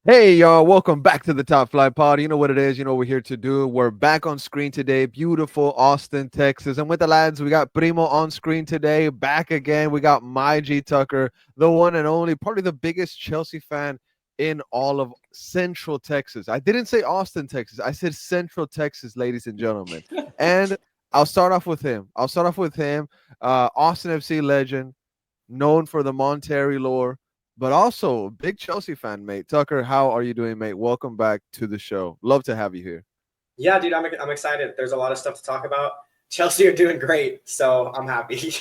Hey y'all, welcome back to the Top Flight Pod. You know what it is, you know what we're here to do. We're back on screen today, beautiful Austin, Texas. And with the lads, we got Primo on screen today, back again. We got my G Tucker, the one and only, probably the biggest Chelsea fan in all of Central Texas. I didn't say Austin, Texas. I said Central Texas, ladies and gentlemen. And I'll start off with him. Austin FC legend, known for the Monterrey lore, but also a big Chelsea fan, mate. Tucker, how are you doing, mate? Welcome back to the show. Love to have you here. Yeah, dude, I'm excited. There's a lot of stuff to talk about. Chelsea are doing great, so I'm happy.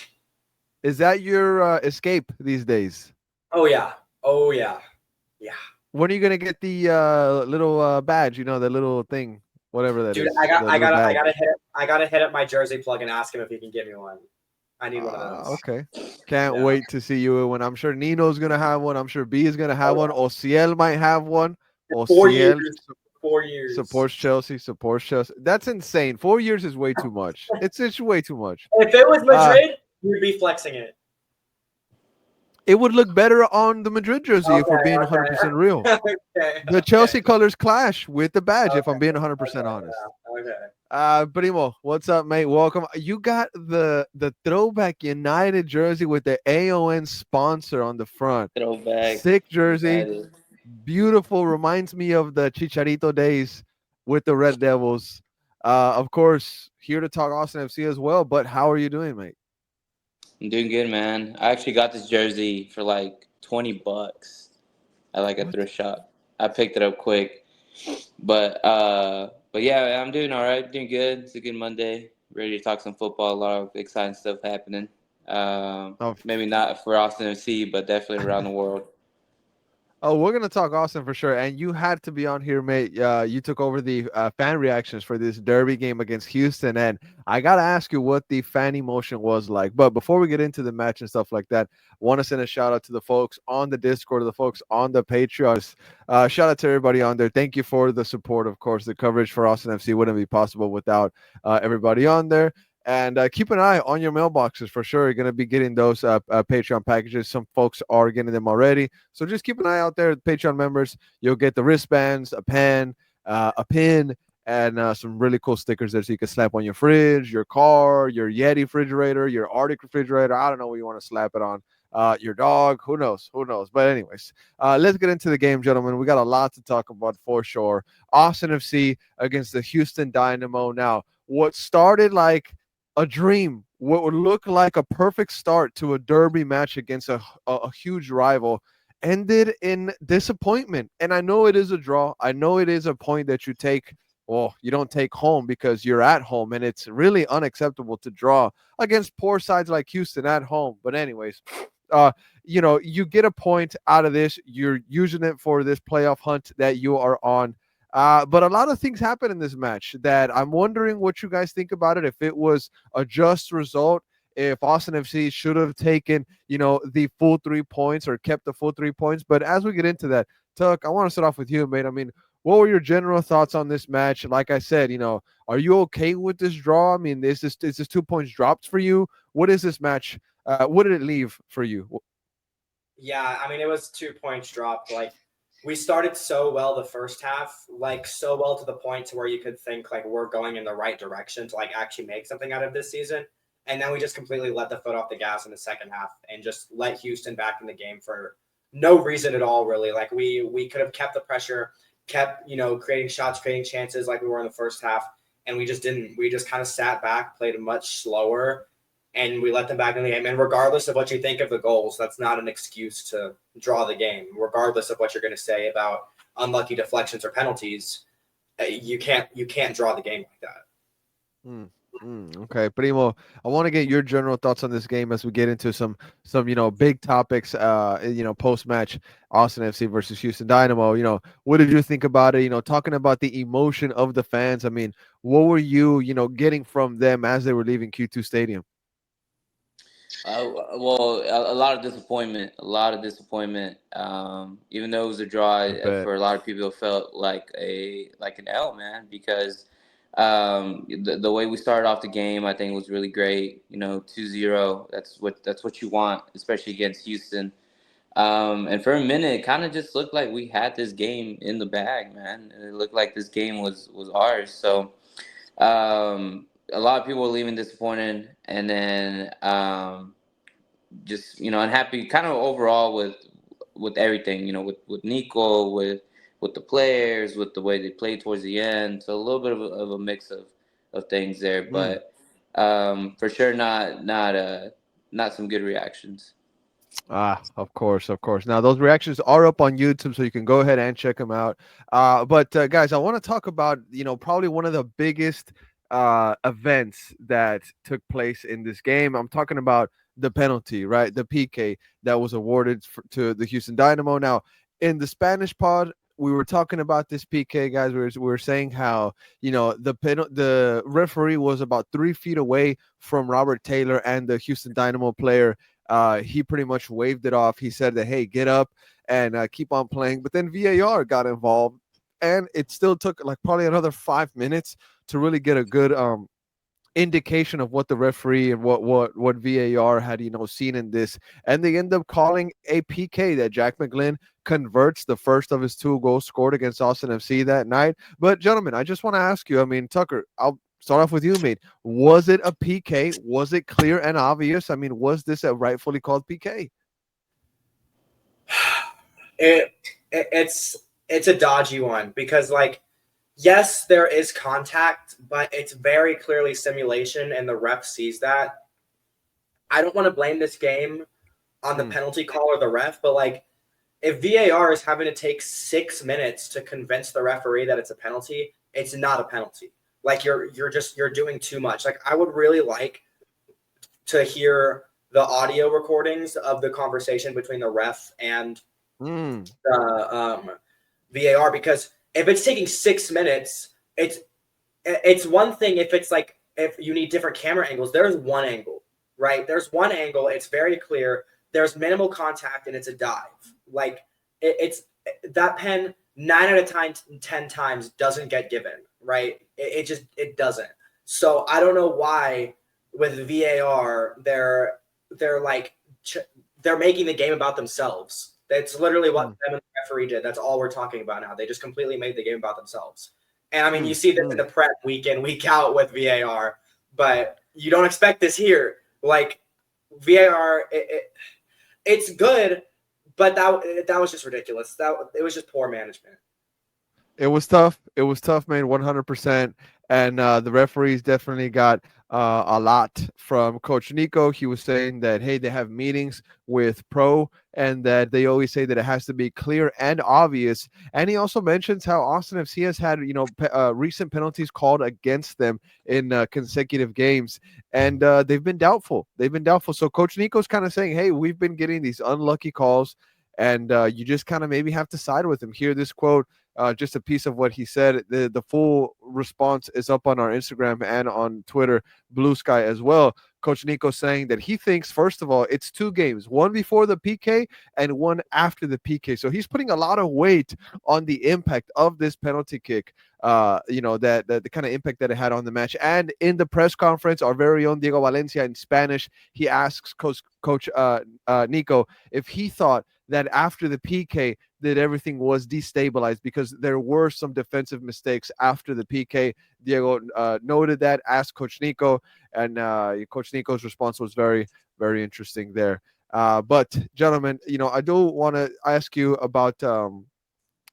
Is that your escape these days? Oh yeah, oh yeah, yeah, When are you gonna get the little badge? You know, the little thing, whatever that dude. is, the little I badge. gotta hit up my Jersey plug and ask him if he can give me one. I need one of those. Okay. Can't Yeah. wait to see you when I'm sure Nino's gonna have one. I'm sure B is gonna have Oh one. yeah. Ociel might have one. 4 years. Ociel 4 years. supports Chelsea. Supports Chelsea. That's insane. 4 years is way too much. It's way too much. If it was Uh, Madrid, you'd be flexing it. it would look better on the Madrid jersey if we're Okay, being 100% real. okay, okay, The okay, Chelsea colors clash with the badge if okay, I'm being 100% okay, honest. yeah, okay. Primo, what's up, mate? Welcome. You got the throwback United jersey with the AON sponsor on the front. Throwback Sick jersey, United. beautiful. Reminds me of the Chicharito days with the Red Devils. Of course, here to talk Austin FC as well. But how are you doing, mate? I'm doing good, man. I actually got this jersey for like $20 at like a What? thrift shop. I picked it up quick, but yeah, I'm doing all right. Doing good. It's a good Monday. Ready to talk some football. A lot of exciting stuff happening. Oh, Maybe not for Austin FC, but definitely around the world. Oh, we're gonna talk Austin for sure. And you had to be on here, mate. You took over the fan reactions for this derby game against Houston, and I gotta ask you what the fan emotion was like. But before we get into the match and stuff like that, want to send a shout out to the folks on the Discord, the folks on the Patreon. Shout out to everybody on there. Thank you for the support. Of course, the coverage for Austin FC wouldn't be possible without everybody on there. And keep an eye on your mailboxes for sure. You're going to be getting those Patreon packages. Some folks are getting them already. So just keep an eye out there, Patreon members. You'll get the wristbands, a pen, a pin, and some really cool stickers there so you can slap on your fridge, your car, your Yeti refrigerator, your Arctic refrigerator. I don't know what you want to slap it on. Your dog, who knows? Who knows? But, anyways, let's get into the game, gentlemen. We got a lot to talk about for sure. Austin FC against the Houston Dynamo. Now, what started like a dream, what would look like a perfect start to a derby match against a huge rival, ended in disappointment. And I know it is a draw. I know it is a point that you take. Well, you don't take home because you're at home, and it's really unacceptable to draw against poor sides like Houston at home. But anyways, uh, you get a point out of this. You're using it for this playoff hunt that you are on. But a lot of things happen in this match that I'm wondering what you guys think about it. If it was a just result, if Austin FC should have taken, the full 3 points or kept the full 3 points. But as we get into that, Tuck, I want to start off with you, mate. I mean, what were your general thoughts on this match? Like I said, are you okay with this draw? I mean, is this 2 points dropped for you? What is this match? What did it leave for you? Yeah, I mean, it was 2 points dropped. Like, we started so well the first half, like so well to the point to where you could think like we're going in the right direction to like actually make something out of this season. And then we just completely let the foot off the gas in the second half and just let Houston back in the game for no reason at all, really. Like we could have kept the pressure, kept, creating shots, creating chances like we were in the first half, and we just didn't. We just kind of sat back, played much slower, and we let them back in the game. And regardless of what you think of the goals, that's not an excuse to draw the game. Regardless of what you're going to say about unlucky deflections or penalties, you can't draw the game like that. Mm, okay, Primo, I want to get your general thoughts on this game as we get into some big topics. Post match Austin FC versus Houston Dynamo. What did you think about it? Talking about the emotion of the fans. I mean, what were you getting from them as they were leaving Q2 Stadium? Well, a lot of disappointment. A lot of disappointment. Even though it was a draw, I bet. for a lot of people, it felt like an L, man. Because the way we started off the game, I think was really great. 2-0. That's what you want, especially against Houston. And for a minute, it kind of just looked like we had this game in the bag, man. It looked like this game was ours. So a lot of people were leaving disappointed, and then just unhappy, kind of overall with everything. With Nico, with the players, with the way they played towards the end. So a little bit of a mix of things there, Mm. but for sure not some good reactions. Ah, of course, of course. Now those reactions are up on YouTube, so you can go ahead and check them out. But guys, I want to talk about probably one of the biggest events that took place in this game. I'm talking about the penalty, right? The PK that was awarded to the Houston Dynamo. Now, in the Spanish pod, we were talking about this PK, guys. We were saying how the referee was about 3 feet away from Robert Taylor and the Houston Dynamo player. He pretty much waved it off. He said that, hey, get up and keep on playing. But then VAR got involved, and it still took like probably another 5 minutes to really get a good indication of what the referee and what VAR had seen in this, and they end up calling a PK that Jack McGlynn converts the first of his 2 goals scored against Austin FC that night. But gentlemen, I just want to ask you. I mean, Tucker, I'll start off with you, mate. Was it a PK? Was it clear and obvious? I mean, was this a rightfully called PK? It's a dodgy one because like yes, there is contact, but it's very clearly simulation, and the ref sees that. I don't want to blame this game on the penalty call or the ref, but like if VAR is having to take 6 minutes to convince the referee that it's a penalty, it's not a penalty. Like you're doing too much. Like I would really like to hear the audio recordings of the conversation between the ref and the VAR, because if it's taking 6 minutes, it's one thing if it's like if you need different camera angles. There's one angle, right? There's one angle. It's very clear. There's minimal contact and it's a dive. Like it's that pen 9 out of 10 times doesn't get given, right? It doesn't. So I don't know why with VAR they're like they're making the game about themselves. That's literally what them and the referee did. That's all we're talking about now. They just completely made the game about themselves. And I mean, you see this in the prep week in, week out with VAR, but you don't expect this here. Like VAR, it's good, but that was just ridiculous. It was just poor management. It was tough. It was tough, man. 100%. And the referees definitely got a lot from Coach Nico. He was saying that, hey, they have meetings with Pro and that they always say that it has to be clear and obvious. And he also mentions how Austin FC has had, recent penalties called against them in consecutive games. And they've been doubtful. They've been doubtful. So Coach Nico's kind of saying, hey, we've been getting these unlucky calls. And you just kind of maybe have to side with him. Hear this quote. Just a piece of what he said. The full response is up on our Instagram and on Twitter, Blue Sky as well. Coach Nico saying that he thinks, first of all, it's 2 games, one before the PK and one after the PK. So he's putting a lot of weight on the impact of this penalty kick, that the kind of impact that it had on the match. And in the press conference, our very own Diego Valencia in Spanish, he asks Coach Nico if he thought that after the PK that everything was destabilized because there were some defensive mistakes after the PK. Diego noted that, asked Coach Nico, and Coach Nico's response was very, very interesting there. But gentlemen, I do want to ask you about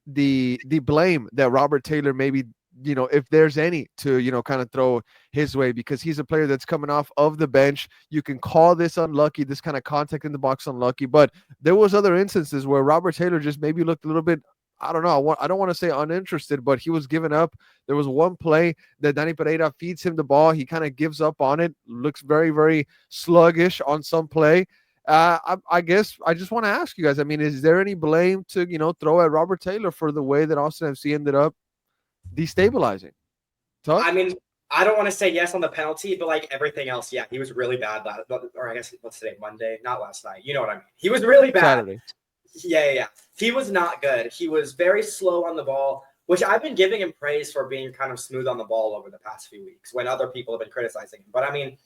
the blame that Robert Taylor maybe if there's any to kind of throw his way, because he's a player that's coming off of the bench. You can call this unlucky, this kind of contact in the box unlucky, but there was other instances where Robert Taylor just maybe looked a little bit, I don't know, I don't want to say uninterested, but he was giving up. There was one play that Danny Pereira feeds him the ball, he kind of gives up on it, looks very, very sluggish on some play. I guess I just want to ask you guys, I mean, is there any blame to throw at Robert Taylor for the way that Austin FC ended up destabilizing? Tuck? I mean, I don't want to say yes on the penalty, but like everything else, yeah, he was really bad. Or I guess what's today, Monday, not last night. You know what I mean? He was really bad. Saturday. Yeah. He was not good. He was very slow on the ball, which I've been giving him praise for being kind of smooth on the ball over the past few weeks when other people have been criticizing him. But I mean,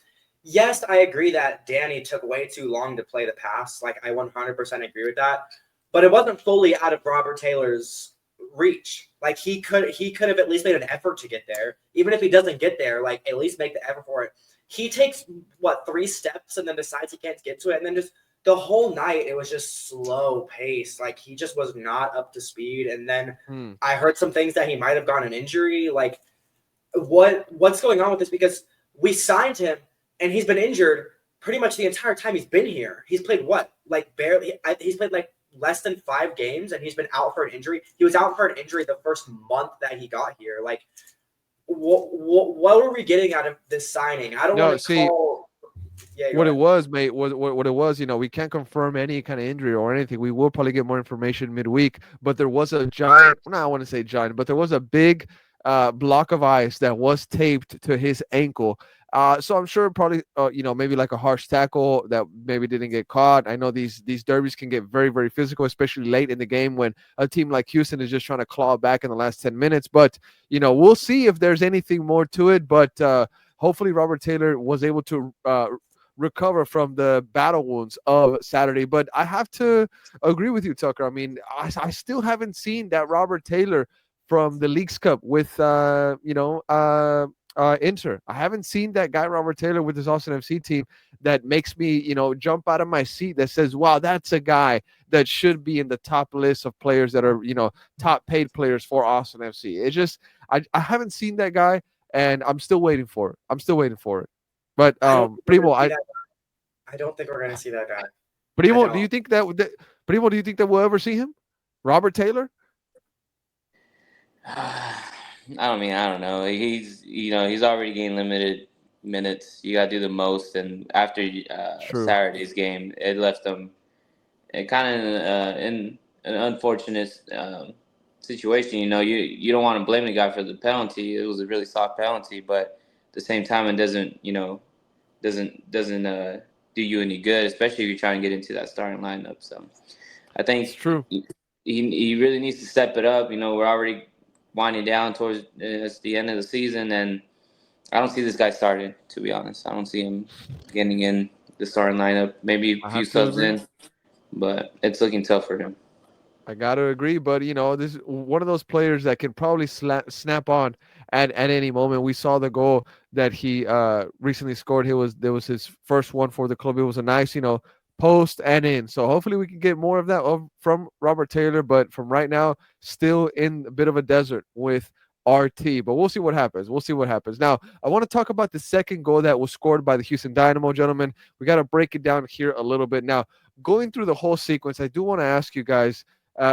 yes, I agree that Danny took way too long to play the pass. Like I 100% agree with that. But it wasn't fully out of Robert Taylor's reach. Like he could have at least made an effort to get there. Even if he doesn't get there, like at least make the effort for it. He takes what 3 steps and then decides he can't get to it, and then just the whole night it was just slow pace. Like he just was not up to speed. And then Hmm. I heard some things that he might have gotten an injury. Like what's going on with this? Because we signed him and he's been injured pretty much the entire time he's been here. He's played what? Like barely. He's played like less than 5 games, and he's been out for an injury. He was out for an injury the first month that he got here. Like, what were we getting out of this signing? I don't No, want to see, call. Yeah, go what it ahead. was, mate, was what it was. We can't confirm any kind of injury or anything. We will probably get more information midweek. But there was a giant, no, I want to say giant, but there was a big block of ice that was taped to his ankle. So I'm sure probably, maybe like a harsh tackle that maybe didn't get caught. I know these derbies can get very, very physical, especially late in the game when a team like Houston is just trying to claw back in the last 10 minutes. But we'll see if there's anything more to it. But hopefully Robert Taylor was able to recover from the battle wounds of Saturday. But I have to agree with you, Tucker. I mean, I still haven't seen that Robert Taylor from the Leagues Cup with Inter. I haven't seen that guy Robert Taylor with his Austin FC team that makes me jump out of my seat. That says, "Wow, that's a guy that should be in the top list of players that are top paid players for Austin FC." It's just I haven't seen that guy, and I'm still waiting for it. I'm still waiting for it. But I don't think we're Primo, gonna see that. I don't think we're gonna see that guy. I Primo, do don't. you think Primo, do you think that we'll ever see him? Robert Taylor? I don't know. He's already getting limited minutes. You got to do the most, and after True. Saturday's game, it left him kind of in an unfortunate situation. You don't want to blame the guy for the penalty. It was a really soft penalty, but at the same time, it doesn't doesn't do you any good, especially if you're trying to get into that starting lineup. So I It's think true. he really needs to step it up. We're already winding down towards it's the end of the season, and I don't see this guy starting. To be honest, I don't see him getting in the starting lineup. Maybe a I few have to subs agree. in, but it's looking tough for him. I got to agree, but this is one of those players that can probably snap on at any moment. We saw the goal that he recently scored. There was his first one for the club. It was a nice, post and in. So hopefully we can get more of that from Robert Taylor, but from right now still in a bit of a desert with RT. But we'll see what happens. We'll see what happens. Now, I want to talk about the second goal that was scored by the Houston Dynamo, gentlemen. We got to break it down here a little bit. Now, going through the whole sequence, I do want to ask you guys,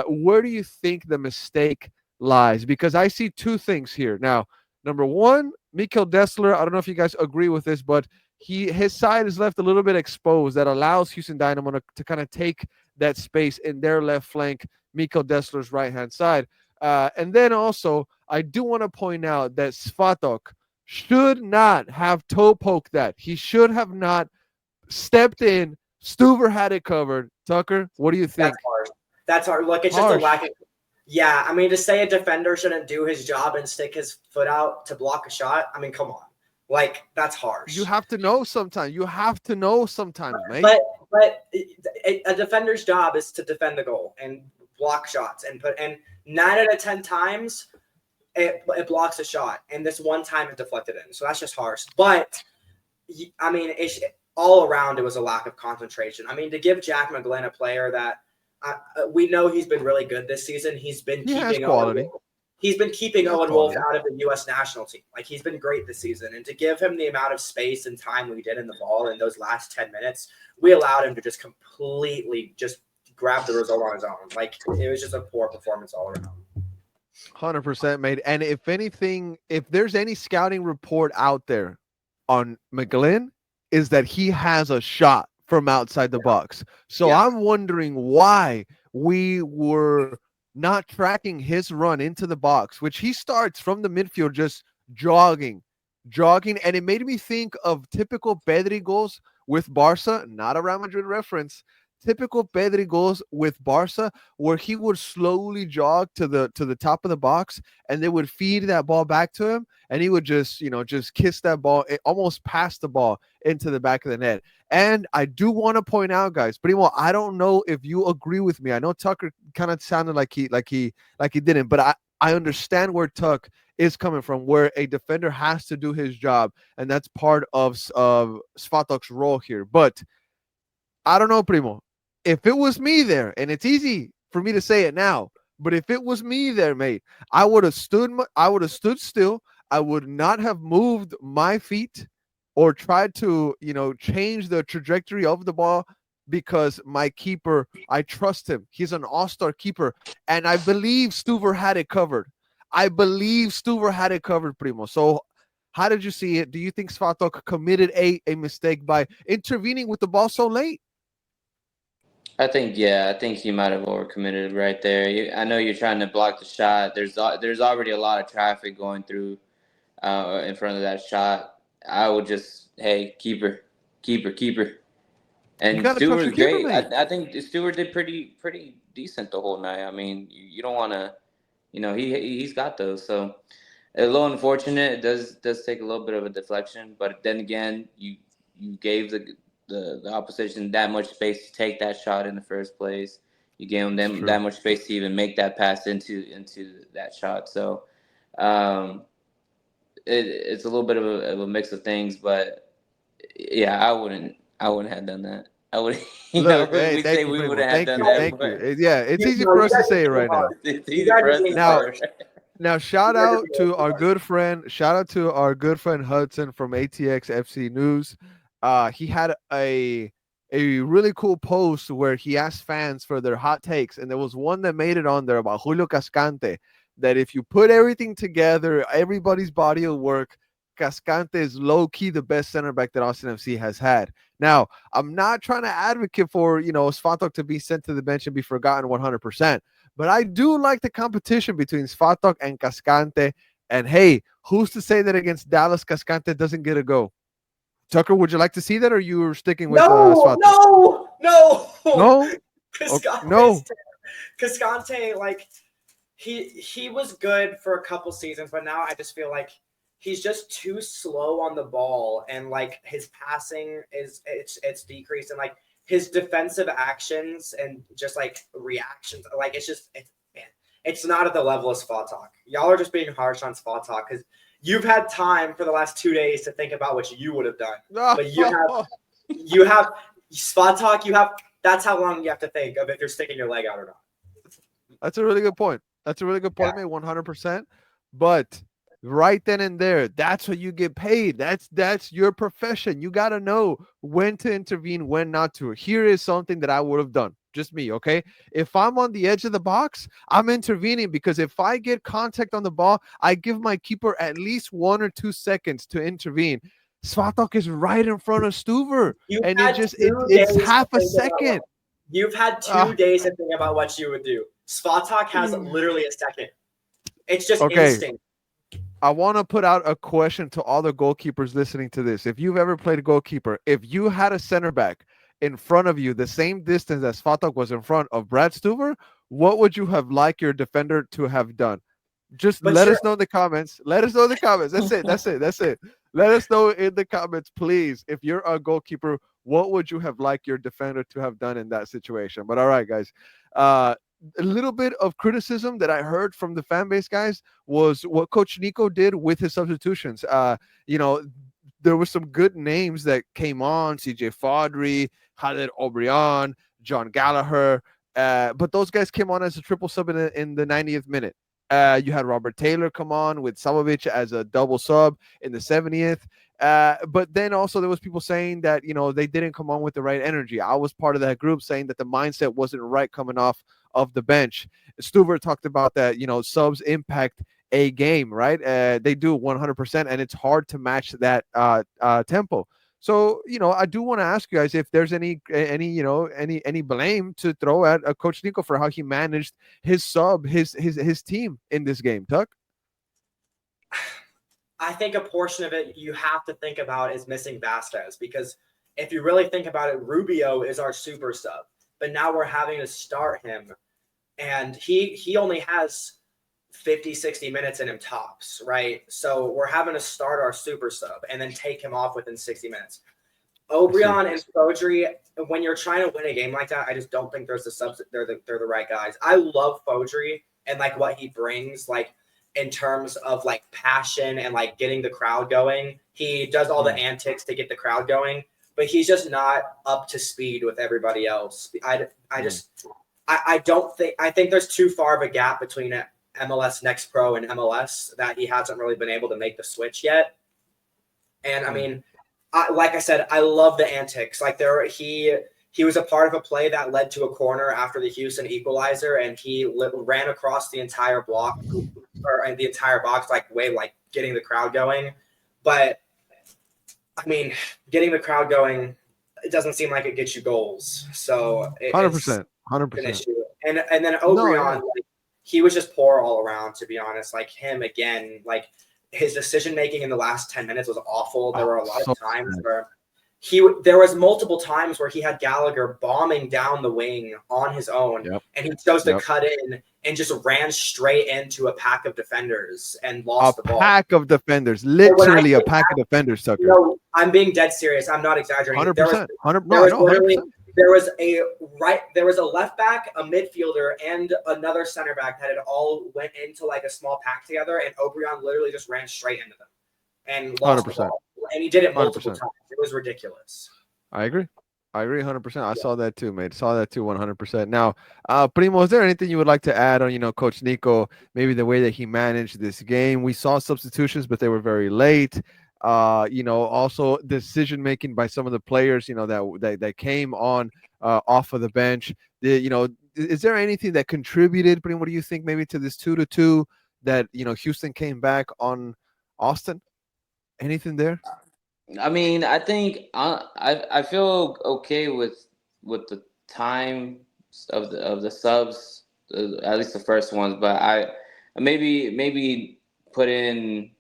where do you think the mistake lies? Because I see two things here. Now, number one, Mikel Dessler. I don't know if you guys agree with this, but his side is left a little bit exposed. That allows Houston Dynamo to kind of take that space in their left flank, Mikel Dessler's right hand side. And then also, I do want to point out that Svatok should not have toe poked that. He should have not stepped in. Stuver had it covered. Tucker, what do you That's think? harsh. That's hard. Look, it's just a Harsh. lack of. Yeah, I mean, to say a defender shouldn't do his job and stick his foot out to block a shot, I mean, come on. Like, that's You harsh. have to know sometimes. You have to know sometimes, mate. But a defender's job is to defend the goal and block shots and 9 out of 10 times it blocks a shot, and this one time it deflected in. So that's just harsh. But I mean, all around it was a lack of concentration. I mean, to give Jack McGlynn, a player that we know he's been really good this season, He has quality. He's been He keeping has Owen Wolf quality. out of the U.S. national team. Like he's been great this season, and to give him the amount of space and time we did in the ball in those last 10 minutes, we allowed him to just completely just grab the result on his own. Like it was just a poor performance all around. 100% mate. And if anything, if there's any scouting report out there on McGlynn, is that he has a shot from outside the box. So Yeah, I'm wondering why we were not tracking his run into the box, which he starts from the midfield just jogging, jogging. And it made me think of typical Pedri goals with Barca, not a Real Madrid reference, typical Pedri goals with Barca, where he would slowly jog to the top of the box, and they would feed that ball back to him, and he would just just kiss that ball, almost pass the ball into the back of the net. And I do want to point out, guys, Primo, I don't know if you agree with me. I know Tucker kind of sounded like he didn't, but I understand where Tuck is coming from, where a defender has to do his job, and that's part of Svatok's role here. But I don't know, Primo. If it was me there, and it's easy for me to say it now, but if it was me there, mate, I would have stood still. I would not have moved my feet or tried to, change the trajectory of the ball, because my keeper, I trust him. He's an all-star keeper, and I believe Stuver had it covered. Primo. So how did you see it? Do you think Svatok committed a mistake by intervening with the ball so late? I think he might have overcommitted right there. I know you're trying to block the shot. There's already a lot of traffic going through in front of that shot. I would just, hey, keeper. You And got to trust your Stewart's keeper, great. mate. I think Stewart did pretty decent the whole night. I mean, you don't want to, he's got those. So a little unfortunate. It does take a little bit of a deflection, but then again, you gave the opposition that much space to take that shot in the first place. You gave It's them true. that much space to even make that pass into that shot. So um, it's a little bit of a mix of things, but yeah, I wouldn't have done that. I would, Look, hey, we thank say you, we Primo. wouldn't have Thank done you, that, thank you. but Yeah, it's easy No, for you us to guys are say it being right now. harsh. it's You easy guys for are us being to say, Now, harsh. right? now, shout out to our good friend Hudson from ATX FC News. He had a really cool post where he asked fans for their hot takes, and there was one that made it on there about Julio Cascante. That if you put everything together, everybody's body of work, Cascante is low key the best center back that Austin FC has had. Now, I'm not trying to advocate for Svatok to be sent to the bench and be forgotten 100%. But I do like the competition between Svatok and Cascante. And hey, who's to say that against Dallas, Cascante doesn't get a go? Tucker, would you like to see that, or you are sticking with No, Svatok? no, no. No, no. Cascante, like he was good for a couple seasons, but now I just feel like he's just too slow on the ball, and like his passing it's decreased, and like his defensive actions and just like reactions, like it's not at the level of Svatok. Y'all are just being harsh on Svatok because you've had time for the last 2 days to think about what you would have done, but you have Svatok. You have that's how long you have to think of if you're sticking your leg out or not. That's a really good point. That's a really good Yeah. point, mate. 100%. But right then and there, that's what you get paid. That's your profession. You got to know when to intervene, when not to. Here is something that I would have done. Just me, okay? If I'm on the edge of the box, I'm intervening, because if I get contact on the ball, I give my keeper at least 1 or 2 seconds to intervene. Svatok is right in front of Stuver, You've and had two it's days to half a think about what second. you've had two Ah, days to think about what you would do. Svatok has literally a second. It's just okay, instinct. I want to put out a question to all the goalkeepers listening to this. If you've ever played a goalkeeper, if you had a center back in front of you, the same distance as Fatak was in front of Brad Stuver, what would you have liked your defender to have done? Just But let you're us know in the comments. Let us know in the comments. That's it. That's it. That's it. Let us know in the comments, please. If you're a goalkeeper, what would you have liked your defender to have done in that situation? But all right, guys. Uh, a little bit of criticism that I heard from the fan base, guys, was what Coach Nico did with his substitutions. You know, there were some good names that came on: CJ Fodry, Khaled O'Brien, John Gallagher. But those guys came on as a triple sub in the 90th minute. You had Robert Taylor come on with Savovic as a double sub in the 70th. But then also there was people saying that they didn't come on with the right energy. I was part of that group saying that the mindset wasn't right coming off of the bench. Stuver talked about that subs impact a game, right? They do 100%, and it's hard to match that tempo. So I do want to ask you guys if there's any blame to throw at Coach Nico for how he managed his team in this game. Tuck. I think a portion of it you have to think about is missing Vasquez because if you really think about it, Rubio is our super sub. but now we're having to start him, and he only has 50, 60 minutes in him tops, right? So we're having to start our super sub and then take him off within 60 minutes. Obrion and Fodry, when you're trying to win a game like that, I just don't think there's the subs. They're the right guys. I love Fodry and like what he brings, like in terms of like passion and like getting the crowd going. He does all the antics to get the crowd going, but he's just not up to speed with everybody else. I don't think I think there's too far of a gap between MLS Next Pro and MLS that he hasn't really been able to make the switch yet. And I mean, like I said, I love the antics. Like he was a part of a play that led to a corner after the Houston equalizer, and he ran across the entire block or the entire box, like getting the crowd going. But I mean, getting the crowd going, it doesn't seem like it gets you goals. So 100%, 100%. An issue. And then Obrion, like, he was just poor all around, to be honest. Like him again, like his decision making in the last 10 minutes was awful. There were a lot of times where there was multiple times where he had Gallagher bombing down the wing on his own, and he chose to cut in and just ran straight into a pack of defenders and lost the ball. A pack of defenders, literally a pack of defenders, Tucker. No, I'm being dead serious. I'm not exaggerating. 100%. There was a left back, a midfielder, and another center back that had all went into like a small pack together, and Obrion literally just ran straight into them and lost 100%. The ball. And he did it multiple 100%. Times. It was ridiculous. I agree 100%. I saw that too, mate. Saw that too 100%. Now, Primo, is there anything you would like to add on, Coach Nico, maybe the way that he managed this game? We saw substitutions, but they were very late. Also decision making by some of the players, that came on off of the bench. Is there anything that contributed, Primo, what do you think, maybe to this 2-2 that, Houston came back on Austin? Anything there? I mean, I think I feel okay with the time of the subs, at least the first ones. But I maybe put in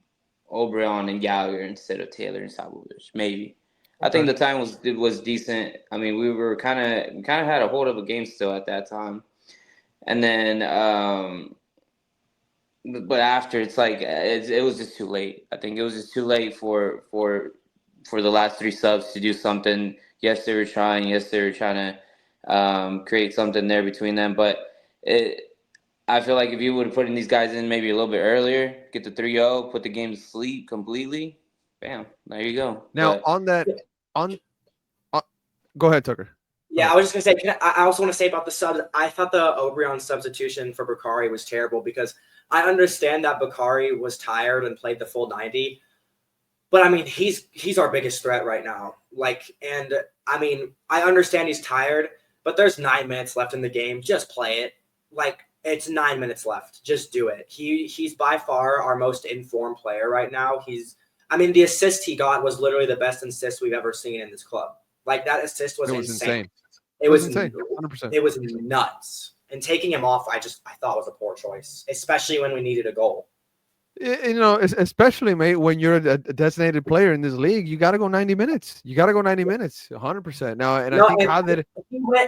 Obrion and Gallagher instead of Taylor and Sabovich. Maybe. Okay. I think the time was decent. I mean, we kind of had a hold of a game still at that time, and then. But after, it's like it was just too late. I think it was just too late for the last three subs to do something. Yes, they were trying. Yes, they were trying to create something there between them. But I feel like if you would have put in these guys in maybe a little bit earlier, get the 3-0, put the game to sleep completely, bam, there you go. Now, go ahead, Tucker. Yeah, I was just going to say, I also want to say about the subs, I thought the Obrion substitution for Bakari was terrible because I understand that Bakari was tired and played the full 90, but I mean, he's our biggest threat right now. And I mean, I understand he's tired, but there's 9 minutes left in the game. Just play it. It's 9 minutes left. Just do it. He's by far our most informed player right now. The assist he got was literally the best assist we've ever seen in this club. That assist was insane. It was insane. 100%. It was nuts. And taking him off, I thought was a poor choice, especially when we needed a goal. Especially, mate, when you're a designated player in this league, you got to go 90 minutes. 100%. Now,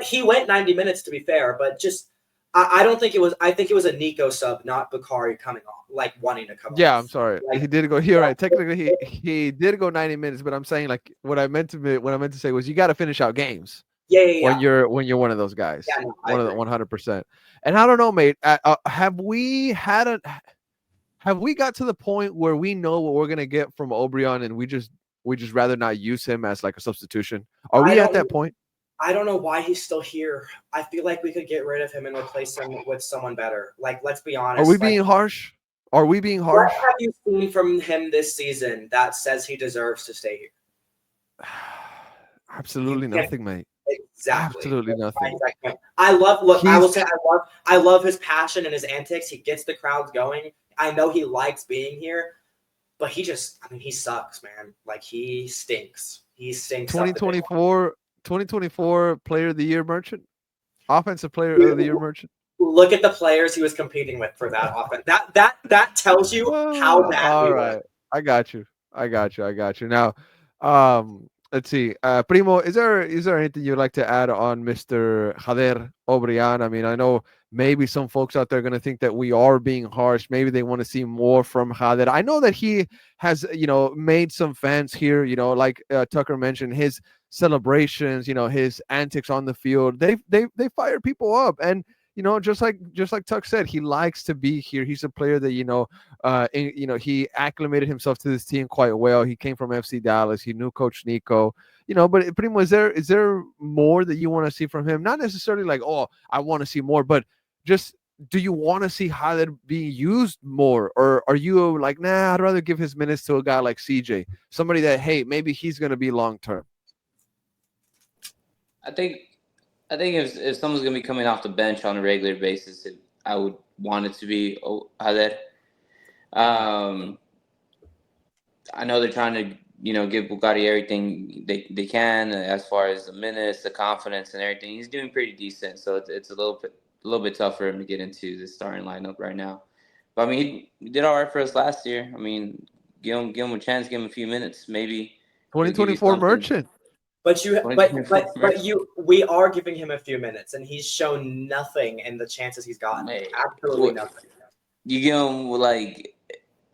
he went 90 minutes, to be fair, but just I don't think it was. I think it was a Nico sub, not Bakari coming on, wanting to come. Yeah, off. I'm sorry. He did go. You're right. Technically, he did go 90 minutes, but I'm saying what I meant to say was you got to finish out games. Yeah. When you're one of those guys, yeah, no, 100%. And I don't know, mate. Have we got to the point where we know what we're gonna get from Obrion, and we just rather not use him as like a substitution? Are we at that point? I don't know why he's still here. I feel like we could get rid of him and replace him with someone better. Let's be honest. Are we being harsh? What have you seen from him this season that says he deserves to stay here? Absolutely nothing, mate. Exactly. Absolutely nothing. I love his passion and his antics. He gets the crowds going. I know he likes being here, but he sucks, man. He stinks. He stinks. 2024 Player of the Year merchant, Offensive Player of the Year merchant. Look at the players he was competing with for that offense. That tells you how bad. All right, I got you. Now, Let's see. Primo, is there anything you'd like to add on Mr. Jader Obrian? I mean, I know maybe some folks out there are going to think that we are being harsh. Maybe they want to see more from Jader. I know that he has, made some fans here, like Tucker mentioned, his celebrations, his antics on the field. They fire people up. And just like Tuck said, he likes to be here. He's a player that he acclimated himself to this team quite well. He came from FC Dallas. He knew Coach Nico. But Primo, is there more that you want to see from him? Not necessarily like, oh, I want to see more, but just do you want to see how that being used more, or are you like, nah, I'd rather give his minutes to a guy like CJ, somebody that hey, maybe he's going to be long term. I think I think if someone's gonna be coming off the bench on a regular basis, I would want it to be Hader. Um, I know they're trying to give Bugatti everything they can as far as the minutes, the confidence, and everything. He's doing pretty decent, so it's a little bit tough for him to get into the starting lineup right now. But I mean, he did all right for us last year. I mean, give him a chance, give him a few minutes, maybe he'll give you 2024 something. merchant. But you, Twenty but you, we are giving him a few minutes, and he's shown nothing in the chances he's gotten. Hey, Absolutely what nothing. you give him like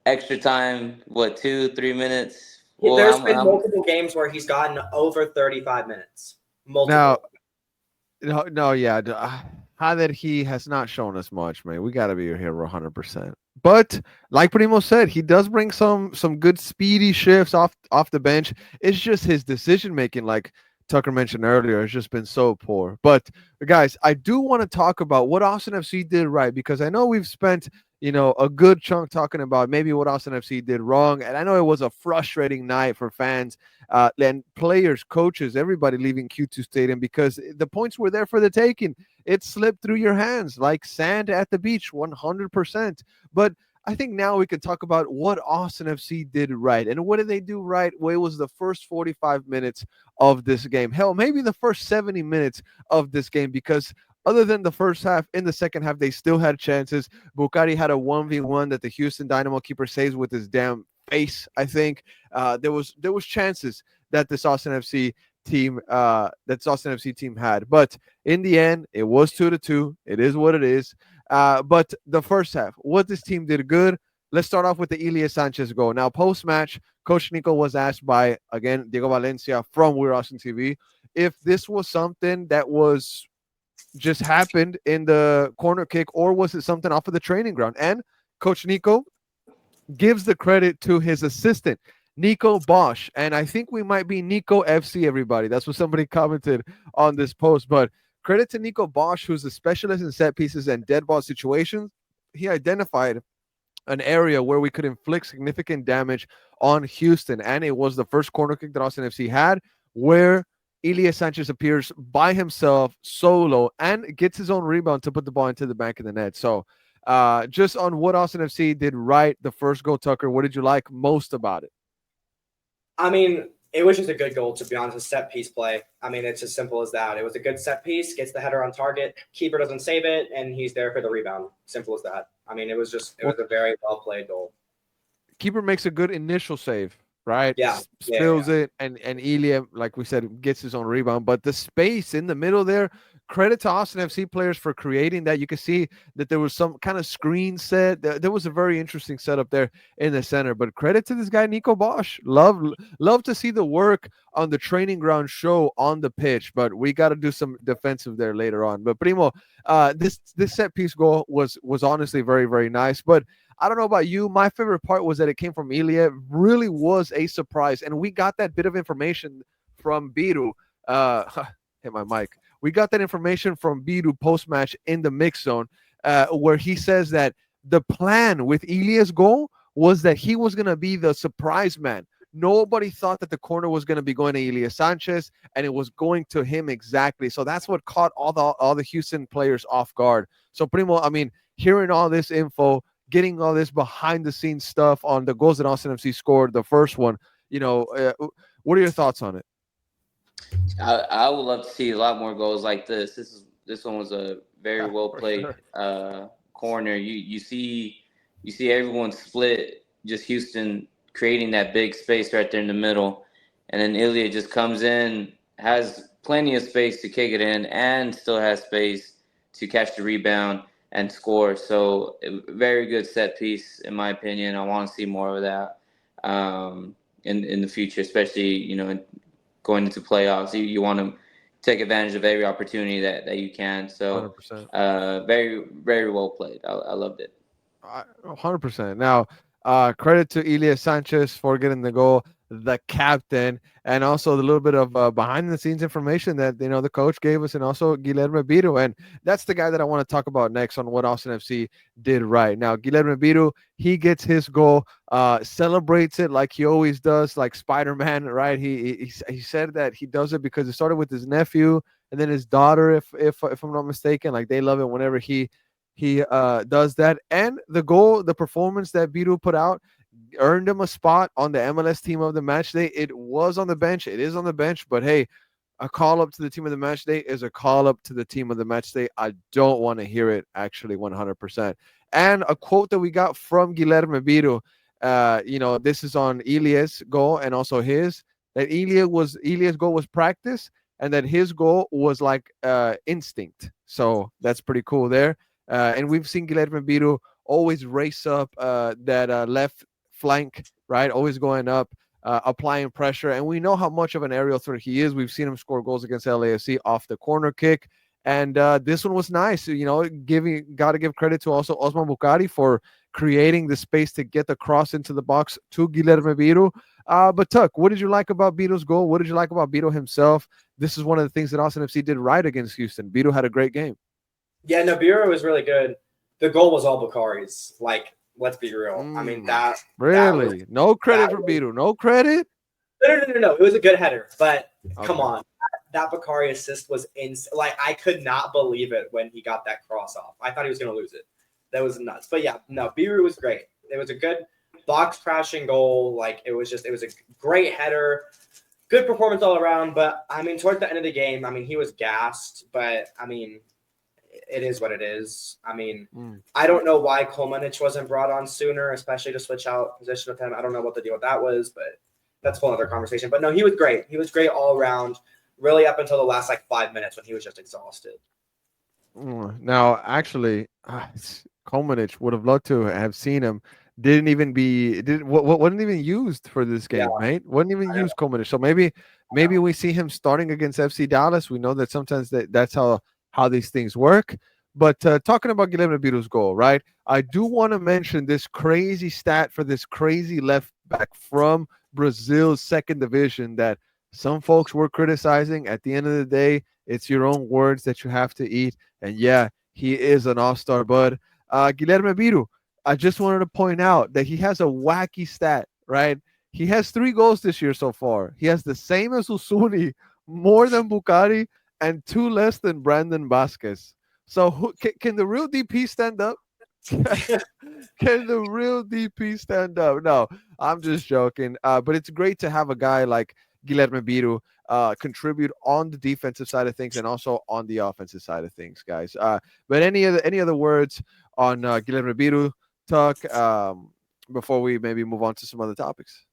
extra time? What 2-3 minutes? Well, There's I'm, been I'm multiple games where he's gotten over 35 minutes. Now, Multiple. no, no, yeah, how that he has not shown us much, man. We got to be here 100%. But like Primo said, he does bring some good speedy shifts off the bench. It's just his decision making, like Tucker mentioned earlier, has just been so poor. But guys, I do want to talk about what Austin FC did right, because I know we've spent a good chunk talking about maybe what Austin FC did wrong, and I know it was a frustrating night for fans and players, coaches, everybody leaving Q2 Stadium because the points were there for the taking. It slipped through your hands like sand at the beach, 100%. But I think now we can talk about what Austin FC did right. And what did they do right? Well, it was the first 45 minutes of this game. Hell, maybe the first 70 minutes of this game, because other than the first half, in the second half, they still had chances. Bukari had a 1v1 that the Houston Dynamo keeper saves with his damn face, I think. There was chances that this Austin FC team had, but in the end, it was 2-2. It is what it is. But the first half, what this team did good. Let's start off with the Elias Sanchez goal. Now, post match, Coach Nico was asked by again Diego Valencia from We're Austin TV if this was something that was just happened in the corner kick, or was it something off of the training ground? And Coach Nico gives the credit to his assistant, Nico Bosch. And I think we might be Nico FC, everybody. That's what somebody commented on this post. But credit to Nico Bosch, who's a specialist in set pieces and dead ball situations. He identified an area where we could inflict significant damage on Houston. And it was the first corner kick that Austin FC had, where Elias Sanchez appears by himself, solo, and gets his own rebound to put the ball into the back of the net. So, just on what Austin FC did right, the first goal, Tucker, what did you like most about it? I mean, it was just a good goal, to be honest. A set piece play. I mean, it's as simple as that. It was a good set piece, gets the header on target, keeper doesn't save it, and he's there for the rebound. Simple as that. I mean, it was a very well played goal. Keeper makes a good initial save, right? Yeah. Spills it, and Elia, like we said, gets his own rebound. But the space in the middle there, credit to Austin FC players for creating that. You can see that there was some kind of screen set. There was a very interesting setup there in the center. But credit to this guy, Nico Bosch. Love to see the work on the training ground show on the pitch. But we got to do some defensive there later on. But Primo, this set piece goal was honestly very, very nice. But I don't know about you. My favorite part was that it came from Ilya. It really was a surprise. And we got that bit of information from Biru. Hit my mic. We got that information from Biru post match in the mix zone, where he says that the plan with Ilya's goal was that he was going to be the surprise man. Nobody thought that the corner was going to be going to Elias Sanchez, and it was going to him exactly. So that's what caught all the Houston players off guard. So Primo, I mean, hearing all this info, getting all this behind the scenes stuff on the goals that Austin FC scored, the first one, what are your thoughts on it? I would love to see a lot more goals like this. This one was a very well For played sure. corner. You see everyone split. Just Houston creating that big space right there in the middle, and then Ilya just comes in, has plenty of space to kick it in, and still has space to catch the rebound and score. So very good set piece in my opinion. I want to see more of that in the future, especially going into playoffs. You want to take advantage of every opportunity that you can. So 100%. very very well played. I loved it. 100%. Now, credit to Elias Sanchez for getting the goal, the captain, and also the little bit of behind the scenes information that the coach gave us, and also Guilherme Biro. And that's the guy that I want to talk about next on what Austin FC did right. Now, Guilherme Biro, he gets his goal, celebrates it like he always does, like Spider Man, right? He said that he does it because it started with his nephew and then his daughter, if I'm not mistaken. Like they love it whenever he does that. And the goal, the performance that Biru put out earned him a spot on the MLS team of the match day. It was on the bench, it is on the bench, but hey, a call up to the team of the match day is a call up to the team of the match day. I don't want to hear it actually 100%. And a quote that we got from Guilherme Biru, this is on Elias' goal and also his, that Elias' goal was practice and that his goal was like instinct. So that's pretty cool there. And we've seen Guilherme Biru always race up that left flank, right? Always going up, applying pressure. And we know how much of an aerial threat he is. We've seen him score goals against LAFC off the corner kick. And this one was nice. Got to give credit to also Osman Bukhari for creating the space to get the cross into the box to Guilherme Biru. But Tuck, what did you like about Biru's goal? What did you like about Biru himself? This is one of the things that Austin FC did right against Houston. Biru had a great game. Yeah, no, Bureau was really good. The goal was all Bukhari's. Like, let's be real. I mean, that really no credit for Biru. No credit. No. It was a good header, but come Okay. on, that Bukhari assist was like I could not believe it when he got that cross off. I thought he was going to lose it. That was nuts. But yeah, no, Biru was great. It was a good box crashing goal. Like it was a great header. Good performance all around. But I mean, towards the end of the game, I mean, he was gassed. But I mean, it is what it is. I mean, I don't know why Kolmanich wasn't brought on sooner, especially to switch out position with him. I don't know what the deal with that was, but that's a whole other conversation. But no, he was great. He was great all around, really up until the last 5 minutes when he was just exhausted. Now, actually, Kolmanich would have loved to have seen him. Wasn't even used for this game, Yeah, mate. Wasn't even used Kolmanich. So maybe we see him starting against FC Dallas. We know that sometimes that's how these things work. But talking about Guilherme Biru's goal, right? I do want to mention this crazy stat for this crazy left back from Brazil's second division that some folks were criticizing. At the end of the day, it's your own words that you have to eat. And yeah, he is an all-star, bud. Guilherme Biru, I just wanted to point out that he has a wacky stat, right? He has 3 goals this year so far. He has the same as Usuni, more than Bukhari, and 2 less than Brandon Vasquez. So can the real DP stand up? Can the real DP stand up? No, I'm just joking. But it's great to have a guy like Guilherme Biru contribute on the defensive side of things and also on the offensive side of things, guys. But any other words on Guilherme Biru, Tuck, before we maybe move on to some other topics?